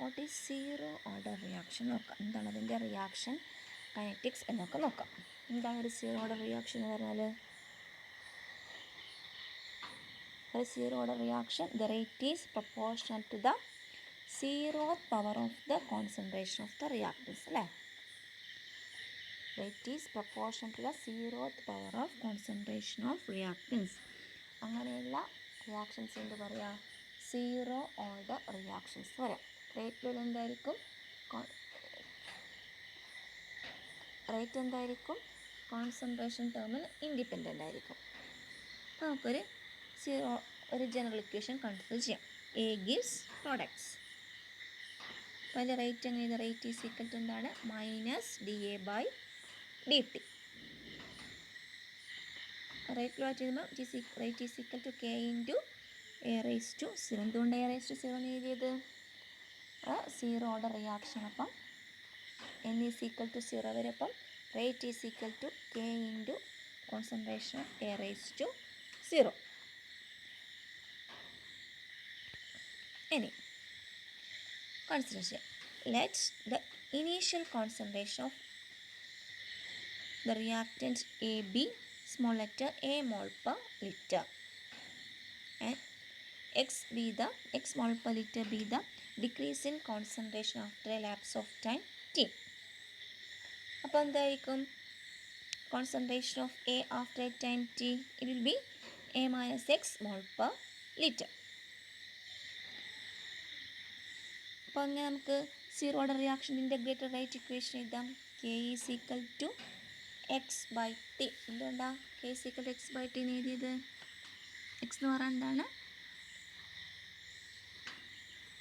What is zero order reaction നോക്കാം. എന്താണ് അതിൻ്റെ റിയാക്ഷൻ കൈനറ്റിക്സ് എന്നൊക്കെ നോക്കാം. എന്താണ് ഒരു സീറോ ഓർഡർ റിയാക്ഷൻ എന്ന് പറഞ്ഞാൽ? ഒരു zero order reaction, the rate is proportional to the zeroth power of the concentration of the reactants അല്ലേ. Rate is proportional to the zeroth power of concentration of reactants. അങ്ങനെയുള്ള reactions എന്ത് പറയുക? Zero order reactions പറയാം. Rate എന്തായിരിക്കും? Rate എന്തായിരിക്കും? Concentration ടേമിൽ independent ആയിരിക്കും. അപ്പോൾ നമുക്കൊരു ഒരു ജനറൽ ഇക്വേഷൻ കൺസിഡർ ചെയ്യാം. A gives products. അപ്പോൾ അതിൻ്റെ റേറ്റ് എങ്ങനെയാണ്? റേറ്റ് ഈസ് ഈക്വൽ ടു എന്താണ്? Minus D A by D T. Rate plot ചെയ്യുമ്പോൾ rate is equal to K into A raise to 0. എന്തുകൊണ്ട് എ റേസ് ടു 0 എന്ന് എഴുതിയത്? Zero order reaction. അപ്പം n is equal to 0 വരെ. അപ്പം rate is equal to K into concentration of A raise to 0. ഇനി consider ചെയ്യാം. Let the initial concentration of the reactant AB, small letter a mole per liter, and x mole per liter be the decrease in concentration after a lapse of time t. അപ്പോൾ എന്തായിരിക്കും concentration of A after a time t? It will be a minus x mole per liter. അപ്പോൾ അങ്ങനെ നമുക്ക് zero order reaction integrated rate equation എഴുതാം. K is equal to X by T. എന്തുകൊണ്ടാണ് K is equal to X by T എന്ന് എഴുതിയത്? X എന്ന് പറഞ്ഞാൽ എന്താണ്?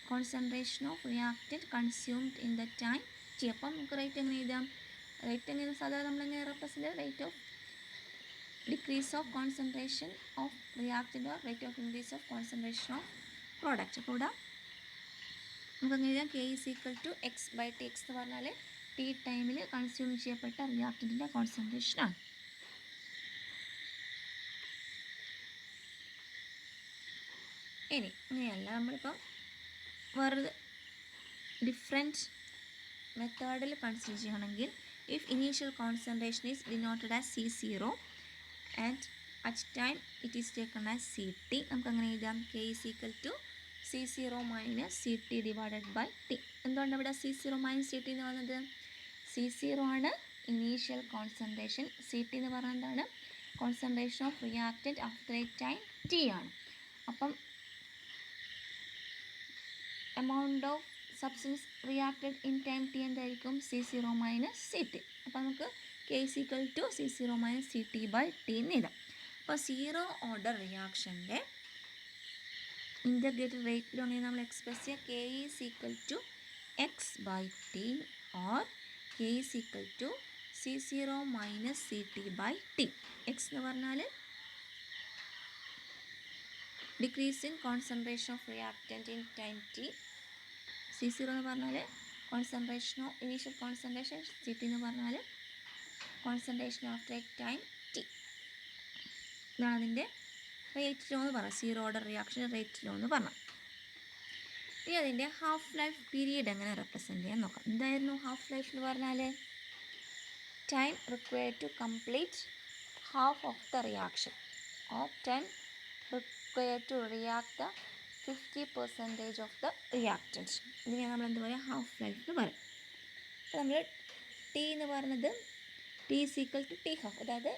Concentration of reactant consumed in the time T. അപ്പം നമുക്ക് റേറ്റ് എങ്ങനെ എഴുതാം? റേറ്റ് എങ്ങനെ സാധാരണ നമ്മളെങ്ങനെ represent? Rate of decrease of concentration of reactant or rate of increase of concentration of product. അപ്പോൾ ഇവിടെ നമുക്ക് എങ്ങനെ എഴുതാം? K is equal to X by T. X എന്ന് പറഞ്ഞാൽ ടി ടൈമിൽ കൺസ്യൂം ചെയ്യപ്പെട്ട റിയാക്റ്റൻറ്റിൻ്റെ കോൺസെൻട്രേഷനാണ്. ഇനി ഇങ്ങനെയല്ല, നമ്മളിപ്പം വേറൊരു ഡിഫറെൻറ്റ് മെത്തേഡിൽ കൺസിഡർ ചെയ്യുകയാണെങ്കിൽ, if initial concentration is denoted as C0 and at time it is taken as CT, നമുക്ക് അങ്ങനെ എഴുതാം. K is equal to C0 minus CT divided by T. എന്തുകൊണ്ട് ഇവിടെ C0 മൈനസ് CT എന്ന് പറയുന്നത്? C0 ആണ് ഇനീഷ്യൽ കോൺസെൻട്രേഷൻ, CT എന്ന് പറഞ്ഞാൽ എന്താണ്? Concentration of reactant after a time T ആണ്. അപ്പം amount of substance reacted in time T എന്തായിരിക്കും? C0 minus CT. അപ്പോൾ നമുക്ക് K is equal to C0 minus CT by T എന്ന് എഴുതാം. അപ്പോൾ സീറോ ഓർഡർ റിയാക്ഷൻ്റെ ഇൻ്റഗ്രേറ്റഡ് റേറ്റിലും അങ്ങനെ നമ്മൾ എക്സ്പ്രസ് ചെയ്യുക. K is equal to X by T or K is equal to C0 minus CT by T. X എന്ന് പറഞ്ഞാൽ decrease in concentration of reactant in time T. C0 എന്ന് പറഞ്ഞാൽ concentration of initial concentration. CT എന്ന് പറഞ്ഞാൽ concentration after a time T. ഇതാണ് അതിൻ്റെ rate law എന്ന് പറഞ്ഞാൽ, zero order reaction rate law എന്ന് പറഞ്ഞാൽ. ഇനി അതിൻ്റെ ഹാഫ് ലൈഫ് പീരീഡ് എങ്ങനെ റെപ്രസെൻ്റ് ചെയ്യാൻ നോക്കാം. എന്തായിരുന്നു ഹാഫ് ലൈഫ് എന്ന് പറഞ്ഞാൽ? Time required to complete half of the reaction or time required to react the 50% of the reactant. ഇതിനെയാണ് നമ്മൾ എന്താ പറയുക? ഹാഫ് ലൈഫ് എന്ന് പറയും. അപ്പോൾ നമ്മൾ ടി എന്ന് പറയുന്നത് T is equal to T half, അതായത്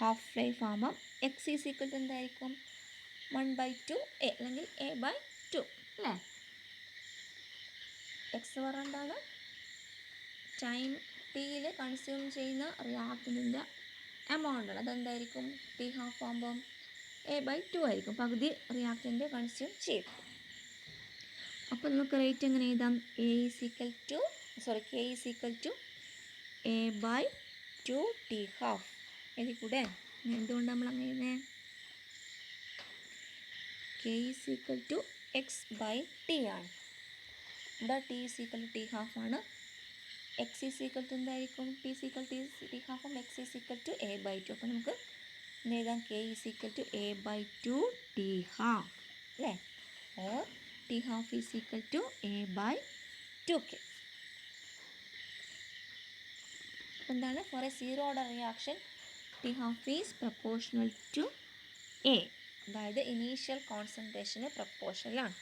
ഹാഫ് ലൈഫ് ആകുമ്പം എക്സ് ഈസ് ഈക്വൽ ടു എന്തായിരിക്കും? 1/2 എ അല്ലെങ്കിൽ A/2 അല്ലേ. എക്സ് പറഞ്ഞാൽ ടൈം ടിയിൽ കൺസ്യൂം ചെയ്യുന്ന റിയാക്റ്റൻറ്റിൻ്റെ എമൗണ്ടാണ്. അതെന്തായിരിക്കും? ടി ഹാഫ് ആകുമ്പം A/2 ആയിരിക്കും, പകുതി റിയാക്റ്റൻറ്റ് കൺസ്യൂം ചെയ്യും. അപ്പോൾ നമുക്ക് റേറ്റ് എങ്ങനെ എഴുതാം? K is equal to A/2 T half എഴുതി കൂടെ. എന്തുകൊണ്ട് നമ്മൾ അങ്ങനെ? K is equal to X by T ആണ്. ഇവിടെ T is equal to T half ആണ്. എക്സ് ഈസ് ഈക്വൽ ടു എന്തായിരിക്കും? T is equal to T ഹാഫും X is equal to A/2. അപ്പോൾ നമുക്ക് എഴുതാം K is equal to A/2 T half അല്ലേ. Or T half is equal to A by 2K. എന്താണ്? For A zero order reaction T half is proportional to A. അതായത് initial കോൺസെൻട്രേഷന് പ്രപ്പോർഷനിലാണ്.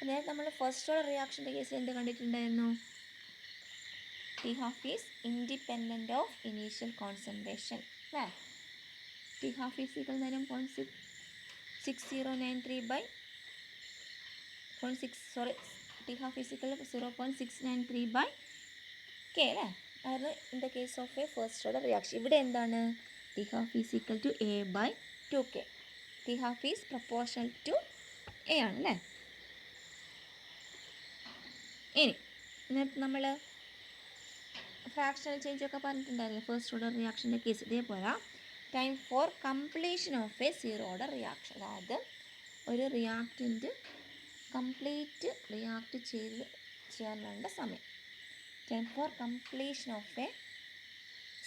നേരത്തെ നമ്മൾ first order റിയാക്ഷൻ്റെ കേസിൽ എന്ത് കണ്ടിട്ടുണ്ടായിരുന്നു? T half is independent of initial concentration. അല്ലേ? T half is equal to 0.6093 by T half is equal to 0.693 by K അല്ലേ? അതായത് in the case of A first order reaction. ഇവിടെ എന്താണ്? T half is equal to A by 2K. T half is proportional to A ആണ് അല്ലേ? ഇനി നേരത്തെ നമ്മൾ fractional change ഒക്കെ പറഞ്ഞിട്ടുണ്ടായിരുന്നു ഫസ്റ്റ് ഓർഡർ റിയാക്ഷൻ്റെ കേസ്. ഇതേപോലെ time for completion of A zero order reaction. അതായത് ഒരു റിയാക്റ്റൻറ്റ് കംപ്ലീറ്റ് റിയാക്ട് ചെയ്യാൻ വേണ്ട സമയം. Time for completion of A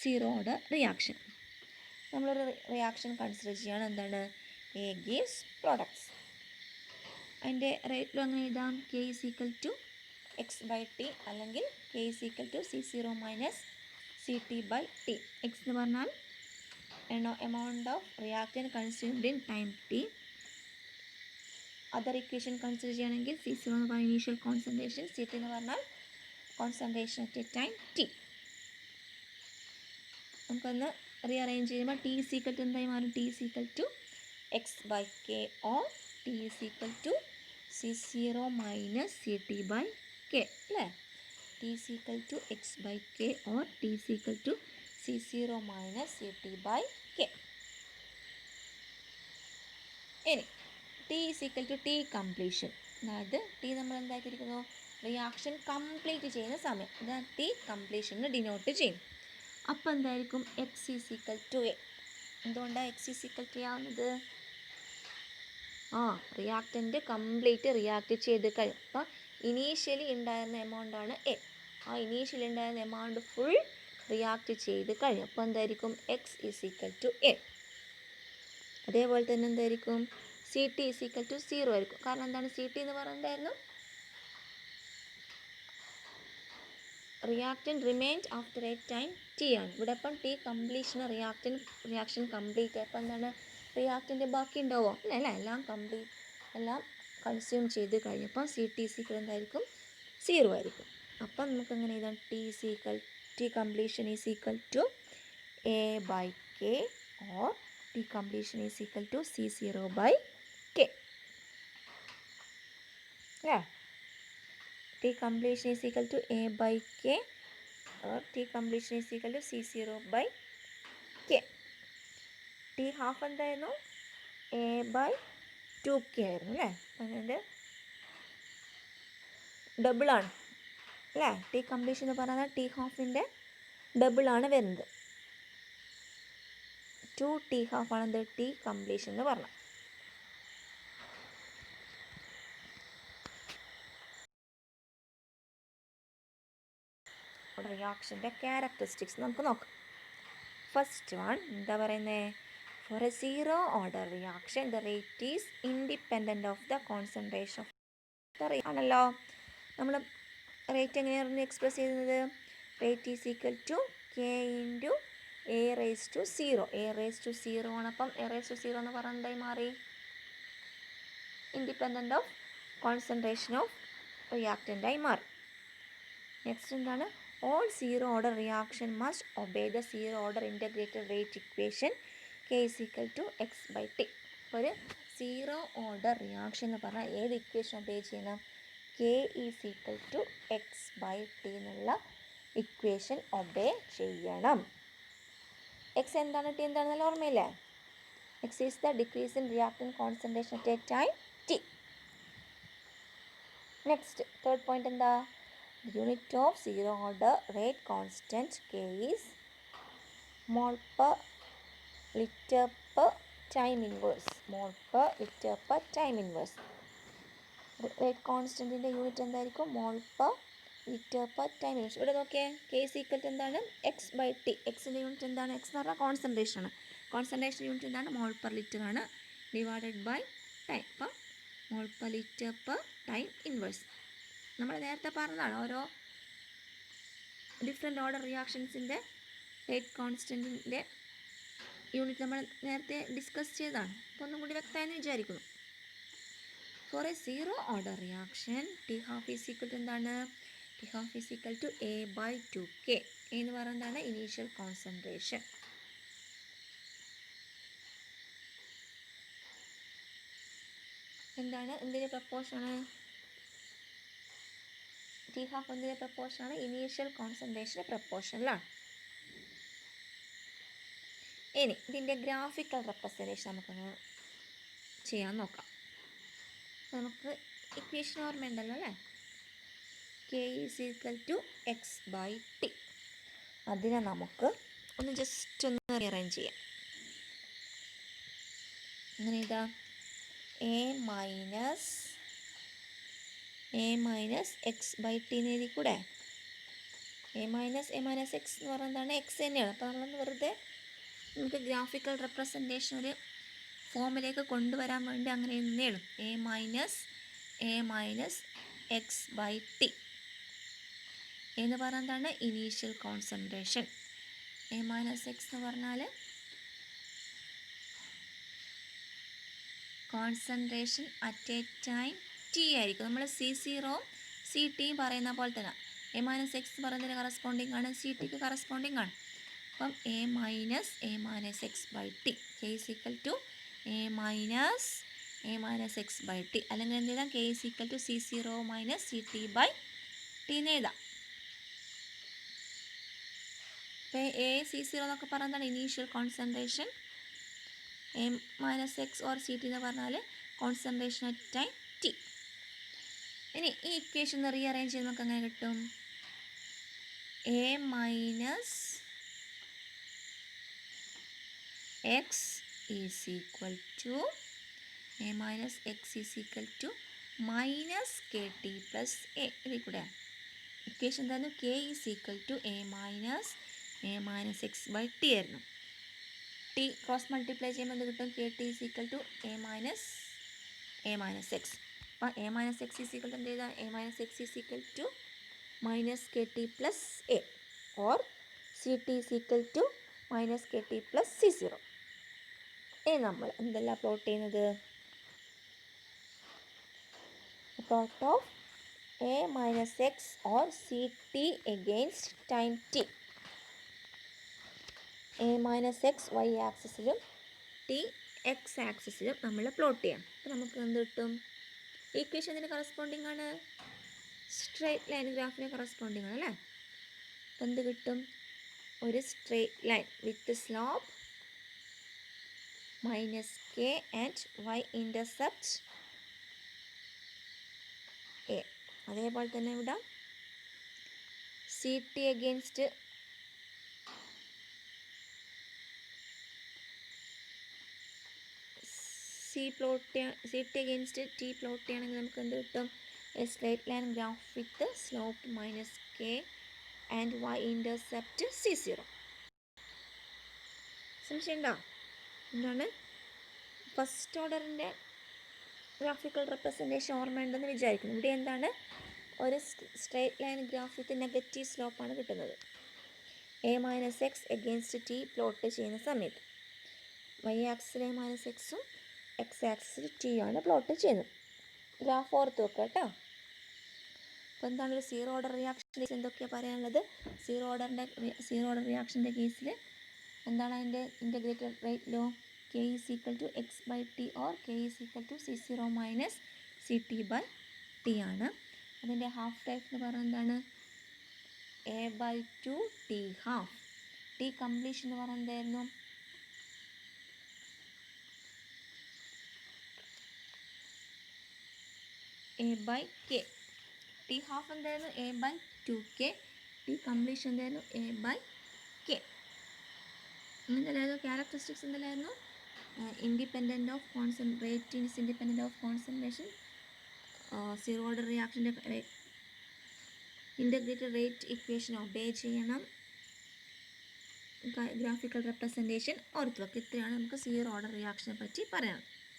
zero order reaction. നമ്മളൊരു റിയാക്ഷൻ കൺസിഡർ ചെയ്യാണ്. എന്താണ്? A gives products. അതിൻ്റെ റേറ്റിലും അങ്ങനെ എഴുതാം. K is equal to X by T അല്ലെങ്കിൽ K is equal to C0 minus CT by T. X എന്ന് പറഞ്ഞാൽ amount of reactant consumed in time T. Other equation consider ചെയ്യുകയാണെങ്കിൽ C0 എന്ന് പറഞ്ഞാൽ initial concentration, CT എന്ന് പറഞ്ഞാൽ concentration at a time T. നമുക്കൊന്ന് rearrange ചെയ്യുമ്പോൾ T is equal to എന്തായി മാറും? T is equal to X by K or T is equal to C0 minus CT by K അല്ലേ? T is equal to X by K or T is equal to C0 minus CT by K. ഇനി T is equal to T completion. അതായത് T നമ്മൾ എന്താക്കിയിരിക്കുന്നു? Reaction complete ചെയ്യുന്ന സമയം. അതായത് T കംപ്ലീഷന് denote ചെയ്യും. അപ്പോൾ എന്തായിരിക്കും? X is equal to A. എന്തുകൊണ്ടാണ് X is equal to A ആവുന്നത്? റിയാക്റ്റൻ്റ് കംപ്ലീറ്റ് റിയാക്ട് ചെയ്ത് കഴിയും. അപ്പോൾ ഇനീഷ്യലി ഉണ്ടായിരുന്ന എമൗണ്ടാണ് എ. ആ ഇനീഷ്യലി ഉണ്ടായിരുന്ന എമൗണ്ട് ഫുൾ റിയാക്ട് ചെയ്ത് കഴിയും. അപ്പോൾ എന്തായിരിക്കും? X is equal to A. അതേപോലെ തന്നെ എന്തായിരിക്കും? CT is equal to 0 ആയിരിക്കും. കാരണം എന്താണ്? CT എന്ന് പറയുന്നുണ്ടായിരുന്നു reactant remained after a time T ആണ്. ഇവിടെ ഇപ്പം T കംപ്ലീഷന് റിയാക്ഷൻ കംപ്ലീറ്റ്. അപ്പോൾ എന്താണ്? റിയാക്റ്റൻ്റ് ബാക്കി ഉണ്ടാവുമോ? അല്ല, എല്ലാം കൺസ്യൂം ചെയ്ത് കഴിഞ്ഞപ്പോൾ CT is equal എന്തായിരിക്കും? 0 ആയിരിക്കും. അപ്പം നമുക്കങ്ങനെ എഴുതാം T completion is equal to A by K or T completion is equal to C0 by K. Yeah. T completion is equal to A by K or T completion is equal to C0 by K. T half എന്തായിരുന്നു? A by 2K ആയിരുന്നു അല്ലേ? അതിൻ്റെ ഡബിളാണ് അല്ലേ? T completion എന്ന് പറഞ്ഞാൽ T ഹാഫിൻ്റെ ഡബിളാണ് വരുന്നത്. 2T ഹാഫാണ് എന്ത്? T completion എന്ന് പറഞ്ഞത്. റിയാക്ഷൻ്റെ ക്യാരക്ടറിസ്റ്റിക്സ് നമുക്ക് നോക്കാം. ഫസ്റ്റ് വൺ എന്താ പറയുന്നത്? For A zero order reaction the rate is independent of the concentration of the ആണല്ലോ. നമ്മൾ റേറ്റ് എങ്ങനെയായിരുന്നു എക്സ്പ്രസ് ചെയ്യുന്നത്? Rate is equal to K into A raise to 0. A raise to 0 ആണ്. അപ്പം A റേസ് ടു 0 എന്ന് പറഞ്ഞാൽ എന്തായി മാറി? ഇൻഡിപെൻഡൻറ്റ് ഓഫ് കോൺസെൻട്രേഷൻ ഓഫ് റിയാക്റ്റൻ്റായി മാറി. നെക്സ്റ്റ് എന്താണ്? All zero order reaction must obey the zero order integrated rate equation K is equal to X by T. ഒരു zero order reaction എന്ന് പറഞ്ഞാൽ ഏത് ഇക്വേഷൻ ഒബേ ചെയ്യണം? K is equal to X by T എന്നുള്ള equation obey ചെയ്യണം. X എന്താണ്? T എന്താണെന്നുള്ള ഓർമ്മയില്ലേ? X is the decrease in reactant concentration at a time T. Next third point എന്താ? The unit of zero order rate constant K is mol per liter per time inverse. Mol per liter per time inverse. Rate കോൺസ്റ്റൻറ്റിൻ്റെ unit എന്തായിരിക്കും? Mole per litre per time inverse. ഇവിടെ നോക്കിയേ, K is equal to എന്താണ്? X by T. എക്സിൻ്റെ unit എന്താണ്? X എന്ന് പറഞ്ഞാൽ concentration ആണ്. കോൺസെൻട്രേഷൻ യൂണിറ്റ് എന്താണ്? മോൾ പെർ ലിറ്റർ ആണ്, ഡിവൈഡഡ് ബൈ ടൈം. അപ്പം mole per litre per time inverse. നമ്മൾ നേരത്തെ പറഞ്ഞതാണ് ഓരോ ഡിഫറെൻ്റ് ഓർഡർ റിയാക്ഷൻസിൻ്റെ റേറ്റ് കോൺസ്റ്റൻറ്റിൻ്റെ യൂണിറ്റ് നമ്മൾ നേരത്തെ ഡിസ്കസ് ചെയ്തതാണ്. അപ്പോൾ ഒന്നും കൂടി വ്യക്തമായെന്ന് വിചാരിക്കുന്നു. For A zero order reaction T half is equal to എന്താണ്? T half is equal to A/2K. എന്ന് പറയുന്നതാണ് ഇനീഷ്യൽ കോൺസെൻട്രേഷൻ. എന്താണ് എന്തിൻ്റെ പ്രപ്പോർഷനാണ്? ടി ഹാഫ് എന്തിൻ്റെ പ്രപ്പോർഷനാണ്? ഇനീഷ്യൽ കോൺസെൻട്രേഷൻ്റെ പ്രപ്പോർഷനിലാണ്. ഇനി ഇതിൻ്റെ ഗ്രാഫിക്കൽ റെപ്രസെൻറ്റേഷൻ നമുക്കങ്ങനെ ചെയ്യാൻ നോക്കാം. നമുക്ക് ഇക്വേഷൻ ഓർമ്മയുണ്ടല്ലോ അല്ലേ? K is equal to X/T. അതിനെ നമുക്ക് ഒന്ന് ജസ്റ്റ് ഒന്ന് റീഅറേഞ്ച് ചെയ്യാം. അങ്ങനെ ഇതാ A മൈനസ് X/T എന്ന് എഴുതി കൂടെ. A മൈനസ് X എന്ന് പറയുന്നതാണ് X തന്നെയാണ്. അപ്പോൾ നമ്മളൊന്ന് വെറുതെ നമുക്ക് ഗ്രാഫിക്കൽ റെപ്രസെൻറ്റേഷൻ ഒരു ഫോമിലേക്ക് കൊണ്ടുവരാൻ വേണ്ടി അങ്ങനെ എഴുതുന്നേ ഉള്ളൂ. A മൈനസ് X/T എന്ന് പറയുന്നതാണ് initial concentration. A minus X എന്ന് പറഞ്ഞാൽ concentration at a time T ആയിരിക്കും. നമ്മൾ C0 CT പറയുന്ന പോലെ തന്നെ A മൈനസ് X പറയുന്നതിന് കറസ്പോണ്ടിങ് ആണ്, CTക്ക് കറസ്പോണ്ടിങ് ആണ്. അപ്പം A minus X/T K is equal to A minus X/T. അല്ലെങ്കിൽ എന്ത് എഴുതാം? K is equal to C0 minus CT/T എന്ന് എഴുതാം. അപ്പോൾ C0 എന്നൊക്കെ പറയുന്നതാണ് initial concentration. A minus X or CT എന്ന് പറഞ്ഞാൽ കോൺസെൻട്രേഷൻ അറ്റ് ടൈം T. ഇനി ഈ ഇക്വേഷൻ റീഅറേഞ്ച് ചെയ്ത് നമുക്ക് അങ്ങനെ കിട്ടും. A minus X is equal to minus KT plus A. ഇതിൽ കൂടെ ഇക്വേഷൻ എന്തായിരുന്നു? K is equal to A minus X/T ആയിരുന്നു. T ക്രോസ് മൾട്ടിപ്ലൈ ചെയ്യുമ്പോൾ എന്ത് കിട്ടും? KT is equal to A minus X. അപ്പോൾ A minus X is equal to എന്ത് ചെയ്താൽ? A minus X is equal to minus KT plus A or CT is equal to minus KT plus C0. നമ്മൾ എന്തെല്ലാം plot ചെയ്യുന്നത്? Plot of A minus X or CT against time T. A minus X Y ആക്സിസിലും T X ആക്സിസിലും നമ്മൾ plot ചെയ്യാം. അപ്പോൾ നമുക്ക് എന്ത് കിട്ടും? Equation ഇതിന് കറസ്പോണ്ടിങ് ആണ്, സ്ട്രെയിറ്റ് ലൈൻ ഗ്രാഫിന് കറസ്പോണ്ടിങ് ആണ് അല്ലേ? അപ്പോൾ എന്ത് കിട്ടും? ഒരു straight line with slope minus K and Y intercept A. അതേപോലെ തന്നെ ഇവിടെ CT against CT against T plot ചെയ്യുകയാണെങ്കിൽ നമുക്ക് എന്ത് കിട്ടും? A straight line graph with slope minus K and Y intercept C0. സംശയമുണ്ടോ? എന്താണ് ഫസ്റ്റ് ഓർഡറിൻ്റെ ഗ്രാഫിക്കൽ റെപ്രസെൻറ്റേഷൻ ഓർമ്മയുണ്ടെന്ന് വിചാരിക്കുന്നു. ഇവിടെ എന്താണ്? ഒരു straight line graph with negative സ്ലോപ്പാണ് കിട്ടുന്നത്. A minus X against T plot ചെയ്യുന്ന സമയത്ത് Y ആക്സിൽ A മൈനസ് Xും X ആക്സിൽ T ആണ് പ്ലോട്ട് ചെയ്യുന്നത്. ഗ്രാഫ് ഓർത്ത് വെക്കുക കേട്ടോ. അപ്പോൾ എന്താണ് ഒരു സീറോ ഓർഡർ റിയാക്ഷൻ എന്തൊക്കെയാണ് പറയാനുള്ളത്? സീറോ ഓർഡർ റിയാക്ഷൻ്റെ കേസിൽ എന്താണ് അതിൻ്റെ integrated rate law? K is equal to X/T or K is equal to C0 minus CT/T ആണ്. അതിൻ്റെ ഹാഫ് ടൈപ്പ് എന്ന് പറയുന്നത് എന്താണ്? A/2 T half. T completion എന്ന് പറയുന്നത് എന്തായിരുന്നു? A/K. T ഹാഫ് എന്തായിരുന്നു? A/2K. T കംപ്ലീഷൻ എന്തായിരുന്നു? A/K. എന്തെല്ലായിരുന്നു ക്യാരക്ടറിസ്റ്റിക്സ്? എന്തെല്ലായിരുന്നു? Independent of rate is independent of concentration. Zero order റിയാക്ഷൻ്റെ ഇൻ്റഗ്രേറ്റഡ് റേറ്റ് ഇക്വേഷൻ ഒബേ ചെയ്യണം. ഗ്രാഫിക്കൽ റെപ്രസെൻറ്റേഷൻ ഓർത്ത് വെക്കുക. ഇത്രയാണ് നമുക്ക് സീറോ ഓർഡർ റിയാക്ഷനെ പറ്റി പറയാം.